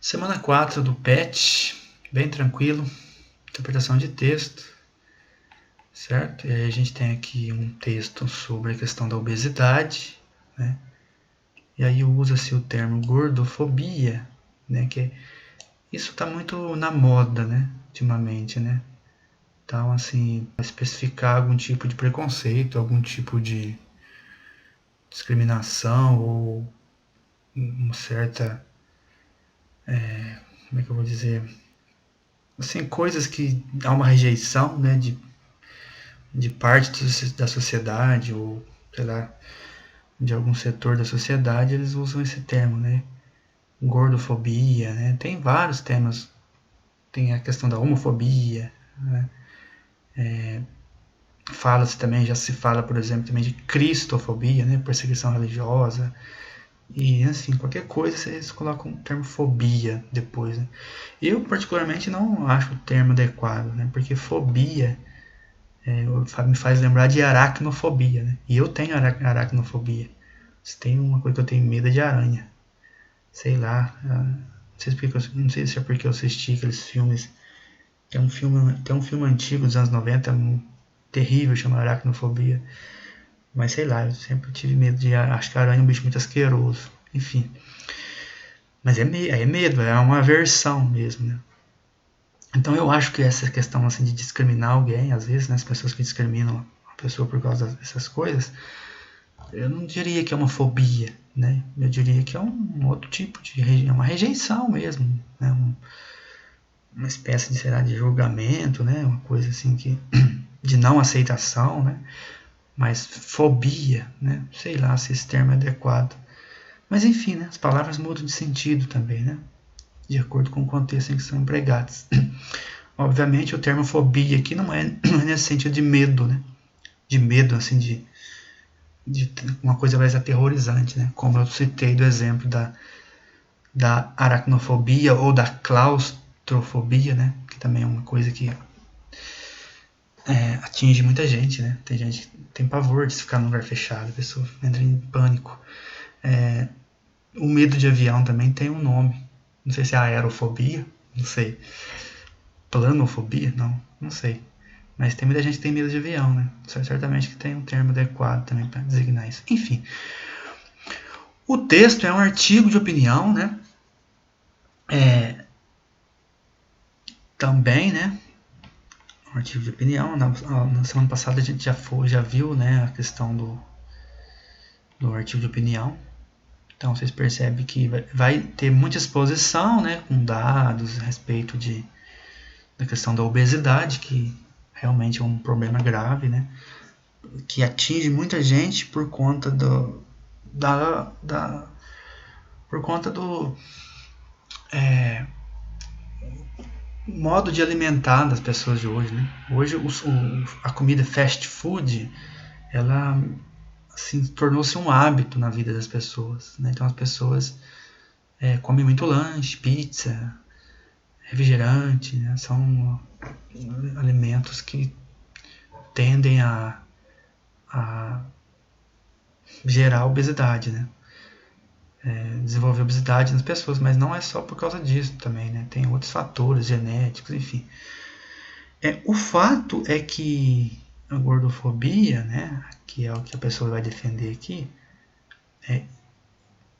Semana 4 do PET, bem tranquilo, interpretação de texto, certo? E aí a gente tem aqui um texto sobre a questão da obesidade, né? E aí usa-se o termo gordofobia, né? Isso está muito na moda, né? Ultimamente, né? Então, assim, especificar algum tipo de preconceito, algum tipo de discriminação ou uma certa, como é que eu vou dizer, assim, coisas que há uma rejeição, né, de parte da sociedade ou, sei lá, de algum setor da sociedade, eles usam esse termo, né, gordofobia, né, tem vários temas, tem a questão da homofobia, né, fala-se também, já se fala, por exemplo, também de cristofobia, né, perseguição religiosa, e assim, qualquer coisa vocês colocam o termo fobia depois, né. Eu particularmente não acho o termo adequado, né, porque fobia me faz lembrar de aracnofobia, né? E eu tenho aracnofobia. Se tem uma coisa que eu tenho medo é de aranha. Sei lá. Não sei se é porque eu assisti aqueles filmes. Tem um filme antigo dos anos 90, terrível, chamado Aracnofobia. Mas sei lá, eu sempre tive medo de aranha. Acho que a aranha é um bicho muito asqueroso. Enfim. Mas é medo, é uma aversão mesmo, né? Então eu acho que essa questão assim, de discriminar alguém, às vezes, né, as pessoas que discriminam a pessoa por causa dessas coisas, eu não diria que é uma fobia, né? Eu diria que é um outro tipo de uma rejeição mesmo, né? Uma espécie de, sei lá, de julgamento, né? Uma coisa assim que de não aceitação, né? Mas fobia, né? Sei lá se esse termo é adequado. Mas enfim, né? As palavras mudam de sentido também, né? De acordo com o contexto em que são empregadas. Obviamente o termo fobia aqui não é nesse sentido de medo, né? De medo, assim, de uma coisa mais aterrorizante, né? Como eu citei do exemplo da aracnofobia ou da claustrofobia, né? Que também é uma coisa que atinge muita gente, né? Tem gente que tem pavor de ficar num lugar fechado, a pessoa entra em pânico. O medo de avião também tem um nome. Não sei se é aerofobia, não sei. Planofobia? Não sei. Mas tem muita gente que tem medo de avião, né? Certamente que tem um termo adequado também para designar isso. Enfim, o texto é um artigo de opinião, né? Também, né? Um artigo de opinião. Na semana passada a gente já viu, né, a questão do artigo de opinião. Então vocês percebem que vai ter muita exposição, né, com dados a respeito da questão da obesidade, que realmente é um problema grave, né, que atinge muita gente por conta por conta do modo de alimentar das pessoas de hoje, né? Hoje a comida fast food, ela assim, tornou-se um hábito na vida das pessoas, né? Então as pessoas comem muito lanche, pizza, refrigerante, né? São alimentos que tendem a gerar obesidade, né? Desenvolver obesidade nas pessoas, mas não é só por causa disso também, né? Tem outros fatores genéticos, enfim. O fato é que a gordofobia, né, que é o que a pessoa vai defender aqui,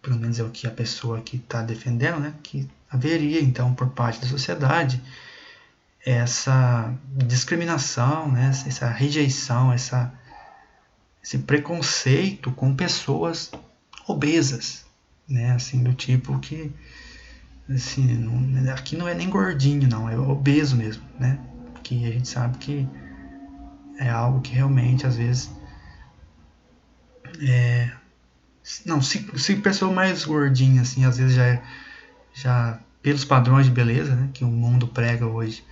pelo menos é o que a pessoa aqui está defendendo, né, que haveria então por parte da sociedade essa discriminação, né, essa rejeição, esse preconceito com pessoas obesas, né, assim, do tipo que assim, aqui não é nem gordinho, não, é obeso mesmo, né, que a gente sabe que é algo que realmente às vezes não, se pessoa mais gordinha assim, às vezes já pelos padrões de beleza, né, que o mundo prega hoje,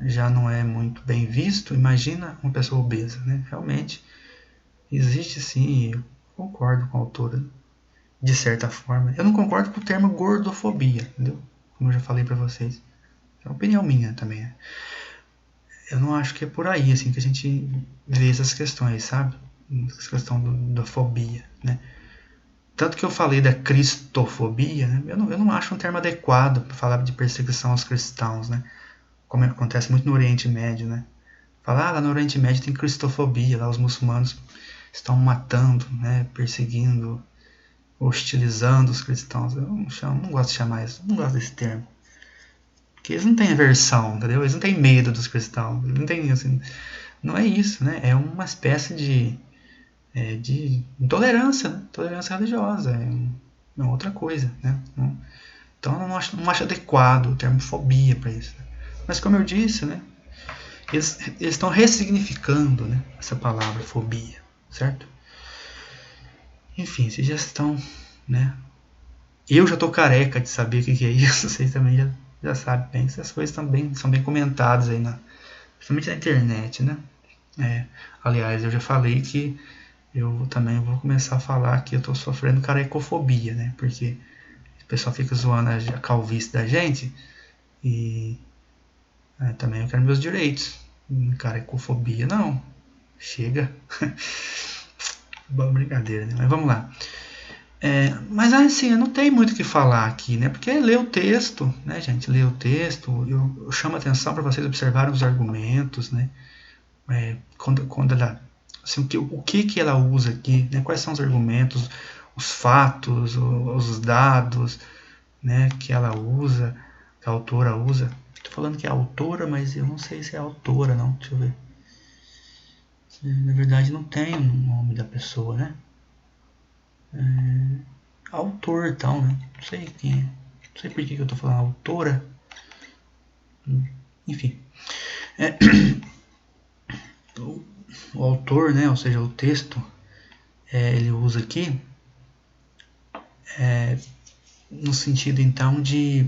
já não é muito bem visto. Imagina uma pessoa obesa, né? Realmente existe sim, eu concordo com a autora de certa forma. Eu não concordo com o termo gordofobia, entendeu? Como eu já falei para vocês. É uma opinião minha também, né? Eu não acho que é por aí assim que a gente vê essas questões, sabe? Essa questão da fobia, né? tanto que eu falei da cristofobia, né? Eu não acho um termo adequado para falar de perseguição aos cristãos, né? Como acontece muito no Oriente Médio, né? Falar, lá no Oriente Médio tem cristofobia, lá os muçulmanos estão matando, né? Perseguindo, hostilizando os cristãos. Eu não gosto de chamar isso, não gosto desse termo. Porque eles não têm aversão, entendeu? Eles não têm medo dos cristãos. Eles não tem, assim, não é isso, né? É uma espécie de intolerância, né? Intolerância religiosa. É uma outra coisa, né? Então eu não acho adequado o termo fobia para isso. Né? Mas como eu disse, né? Eles estão ressignificando, né, essa palavra fobia, certo? Enfim, vocês já estão, né? Eu já estou careca de saber o que é isso. Vocês também já sabem bem. Essas coisas são bem comentadas aí, principalmente na internet, né? Aliás, eu já falei que eu também vou começar a falar que eu estou sofrendo carecofobia, né? Porque o pessoal fica zoando a calvície da gente e também eu quero meus direitos. Carecofobia, não. Chega. Boa brincadeira, né? Mas vamos lá. Mas assim, eu não tenho muito o que falar aqui, né? Porque ler o texto, né, gente? Ler o texto, eu chamo a atenção para vocês observarem os argumentos, né? Quando ela, assim, o que ela usa aqui, né? Quais são os argumentos, os fatos, os dados, né? Que ela usa, que a autora usa. Estou falando que é a autora, mas eu não sei se é a autora, não. Deixa eu ver. Na verdade, não tem o nome da pessoa, né? Autor, então, né? Não sei quem é. Não sei por que eu estou falando autora. Enfim. O autor, né? Ou seja, o texto, ele usa aqui no sentido, então, de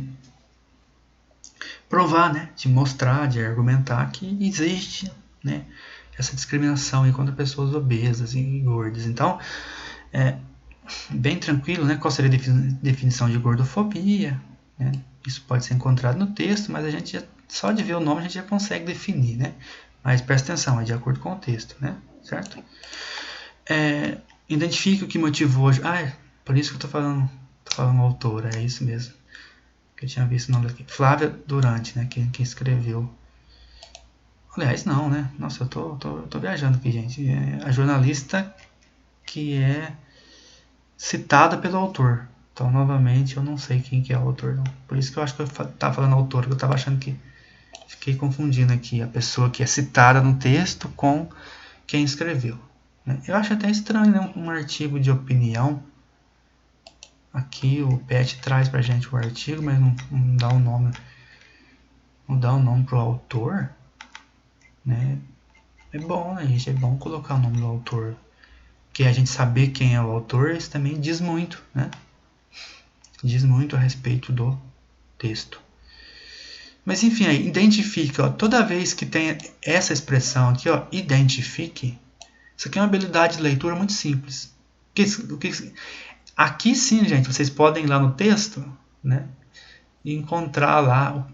provar, né? De mostrar, de argumentar que existe, né? Essa discriminação aí contra pessoas obesas e gordas. Então, bem tranquilo, né? Qual seria a definição de gordofobia? Né? Isso pode ser encontrado no texto, mas a gente só de ver o nome a gente já consegue definir, né? Mas presta atenção, é de acordo com o texto, né? Certo? Identifique o que motivou... por isso que eu estou falando autora, é isso mesmo. Que eu tinha visto o nome aqui. Flávia Durante, né? Quem escreveu. Aliás, não, né? Nossa, eu tô viajando aqui, gente. A jornalista que é citada pelo autor. Então, novamente, eu não sei quem que é o autor, não. Por isso que eu acho que eu estava falando autor, que eu estava achando que... Fiquei confundindo aqui a pessoa que é citada no texto com quem escreveu. Né? Eu acho até estranho, né? Um artigo de opinião. Aqui o PET traz pra gente o artigo, mas não dá o nome. Não dá o nome pro autor. Né? É bom, né, gente? É bom colocar o nome do autor. Porque a gente saber quem é o autor, isso também diz muito, né? Diz muito a respeito do texto. Mas enfim, aí, identifique, ó, toda vez que tem essa expressão aqui, ó, identifique, isso aqui é uma habilidade de leitura muito simples. Aqui sim, gente, vocês podem ir lá no texto, né, e encontrar lá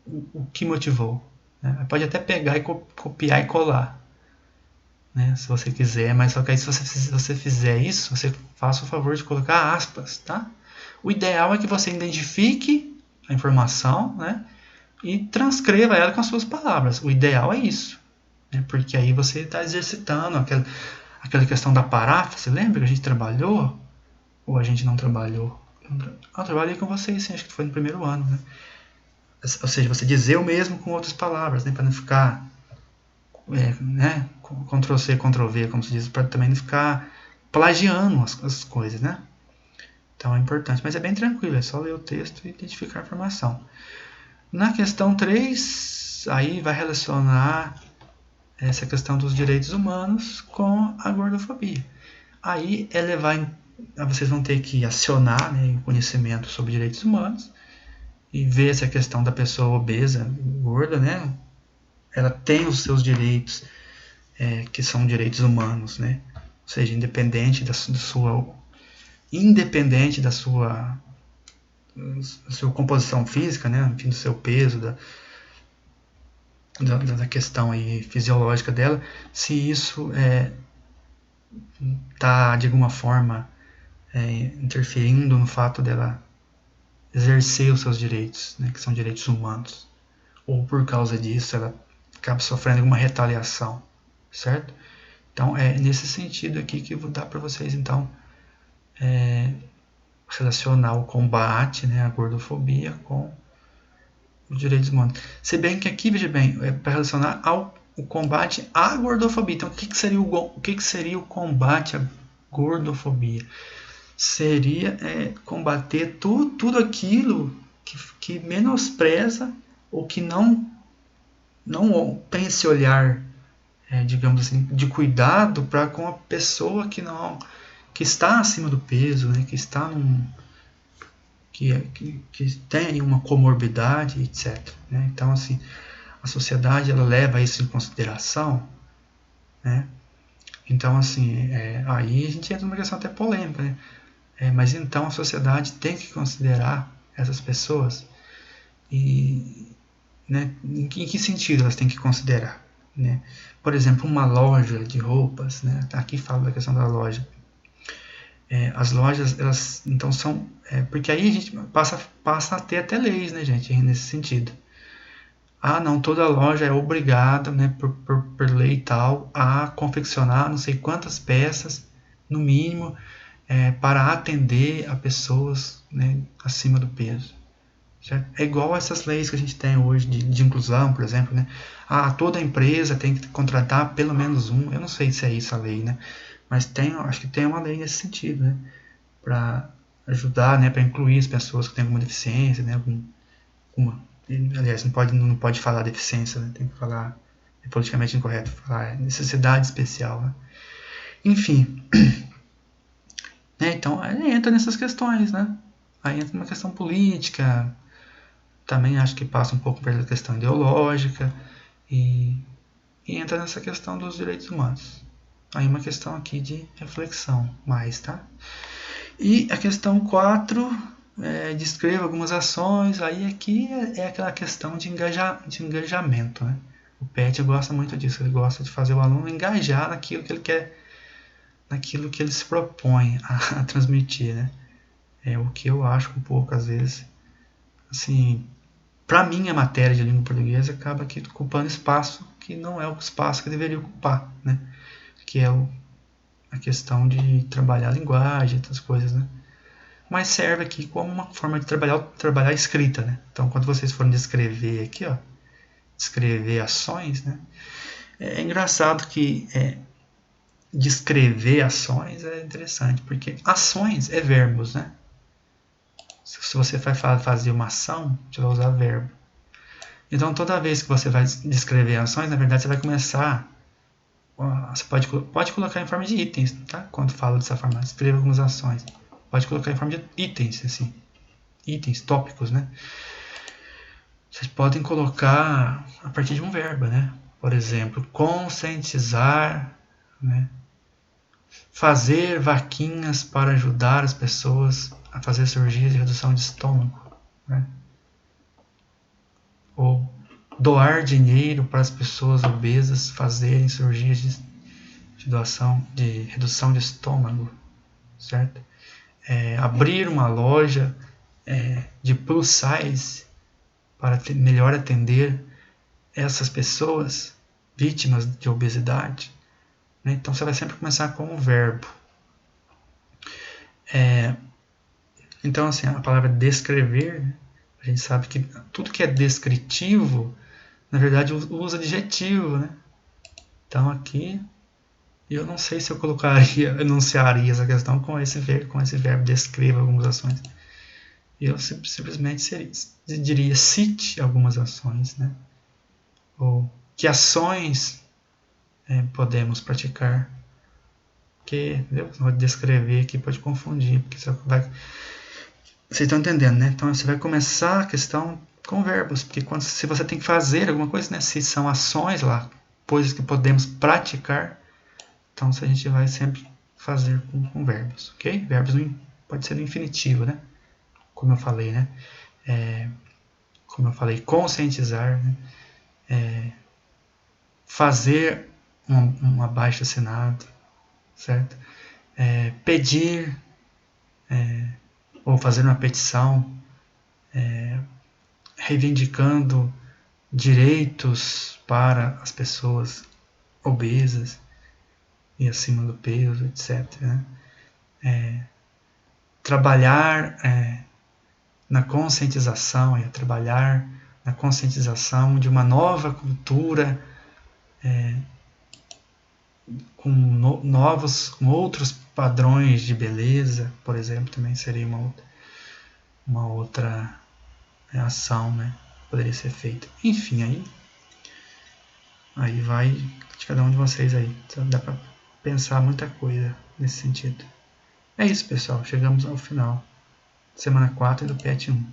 o que motivou. Né? Pode até pegar e copiar e colar, né, se você quiser, mas só que aí se você fizer isso, você faça o favor de colocar aspas, tá? O ideal é que você identifique a informação, né, e transcreva ela com as suas palavras. O ideal é isso, né, porque aí você está exercitando aquela questão da paráfrase. Lembra que a gente trabalhou? Ou a gente não trabalhou? Eu trabalhei com vocês, sim, acho que foi no primeiro ano, né? Ou seja, você dizer o mesmo com outras palavras, né, para não ficar né, Ctrl-C, Ctrl-V, como se diz, para também não ficar plagiando as coisas, né? Então é importante, mas é bem tranquilo, é só ler o texto e identificar a informação. Na questão 3, aí vai relacionar essa questão dos direitos humanos com a gordofobia. Aí vocês vão ter que acionar, né, o conhecimento sobre direitos humanos e ver essa questão da pessoa obesa, gorda, né? Ela tem os seus direitos, que são direitos humanos, né? Ou seja, independente da sua composição física, né? Enfim, do seu peso, da questão aí fisiológica dela, se isso está de alguma forma interferindo no fato dela exercer os seus direitos, né, que são direitos humanos, ou por causa disso ela acaba sofrendo alguma retaliação, certo? Então é nesse sentido aqui que eu vou dar para vocês então relacionar o combate, né, à gordofobia com os direitos humanos. Se bem que aqui, veja bem, é para relacionar o combate à gordofobia. Então, o que seria o combate à gordofobia? Seria combater tudo aquilo que menospreza ou que não tem esse olhar, digamos assim, de cuidado para com a pessoa que está acima do peso, né, que está que tem uma comorbidade, etc. Né? Então, assim, a sociedade ela leva isso em consideração, né? Então, assim, aí a gente entra numa questão até polêmica, né? Mas então a sociedade tem que considerar essas pessoas e, né, em que sentido elas têm que considerar, né? Por exemplo, uma loja de roupas, né? Aqui fala da questão da loja. As lojas, elas então são... porque aí a gente passa a ter até leis, né, gente, nesse sentido. Não, toda loja é obrigada, né, por lei e tal, a confeccionar não sei quantas peças, no mínimo, para atender a pessoas, né, acima do peso. Certo? É igual a essas leis que a gente tem hoje de inclusão, por exemplo, né? Toda empresa tem que contratar pelo menos um. Eu não sei se é isso a lei, né? Mas acho que tem uma lei nesse sentido, né? Para ajudar, né? Para incluir as pessoas que têm alguma deficiência, né? Aliás, não pode falar deficiência, né? Tem que falar, é politicamente incorreto falar necessidade especial, né? Enfim, né? Então aí entra nessas questões, né? Aí entra uma questão política, também acho que passa um pouco pela questão ideológica e entra nessa questão dos direitos humanos. Aí uma questão aqui de reflexão mais, tá? E a questão 4, descreva algumas ações. Aí aqui é aquela questão de engajamento, né? O PET gosta muito disso, ele gosta de fazer o aluno engajar naquilo que ele quer, naquilo que ele se propõe a transmitir, né? O que eu acho um pouco, às vezes, assim, para mim a matéria de língua portuguesa acaba aqui ocupando espaço que não é o espaço que deveria ocupar, né? Que é a questão de trabalhar a linguagem, outras coisas, né? Mas serve aqui como uma forma de trabalhar a escrita, né? Então, quando vocês forem descrever aqui, ó, descrever ações, né? É engraçado que descrever ações é interessante, porque ações é verbos, né? Se você vai fazer uma ação, você vai usar verbo. Então, toda vez que você vai descrever ações, na verdade, você vai começar... Você pode colocar em forma de itens, tá? Quando falo dessa forma, escreva algumas ações. Pode colocar em forma de itens, assim. Itens, tópicos, né? Vocês podem colocar a partir de um verbo, né? Por exemplo, conscientizar, né? Fazer vaquinhas para ajudar as pessoas a fazer cirurgia de redução de estômago, né? Ou doar dinheiro para as pessoas obesas fazerem cirurgias de redução de estômago, certo? Abrir uma loja de plus size para melhor atender essas pessoas vítimas de obesidade, né? Então você vai sempre começar com o verbo. Então, assim, a palavra descrever, né? A gente sabe que tudo que é descritivo, na verdade, usa adjetivo, né? Então aqui eu não sei se eu enunciaria essa questão com esse verbo descreva algumas ações. Eu simplesmente diria cite algumas ações, né? Ou que ações podemos praticar. Que descrever aqui pode confundir, porque vocês estão entendendo, né? Então você vai começar a questão com verbos, porque se você tem que fazer alguma coisa, né? Se são ações lá, coisas que podemos praticar, então a gente vai sempre fazer com verbos, ok? Verbos pode ser no infinitivo, né? Como eu falei, né? Conscientizar, né? Fazer um abaixo-assinado, certo? Pedir, ou fazer uma petição reivindicando direitos para as pessoas obesas e acima do peso, etc. Né? Trabalhar na conscientização, trabalhar na conscientização de uma nova cultura com outros padrões de beleza, por exemplo, também seria uma outra ação, né? Poderia ser feita. Enfim, aí vai de cada um de vocês aí. Então, dá para pensar muita coisa nesse sentido. É isso, pessoal. Chegamos ao final. Semana 4 do PET 1.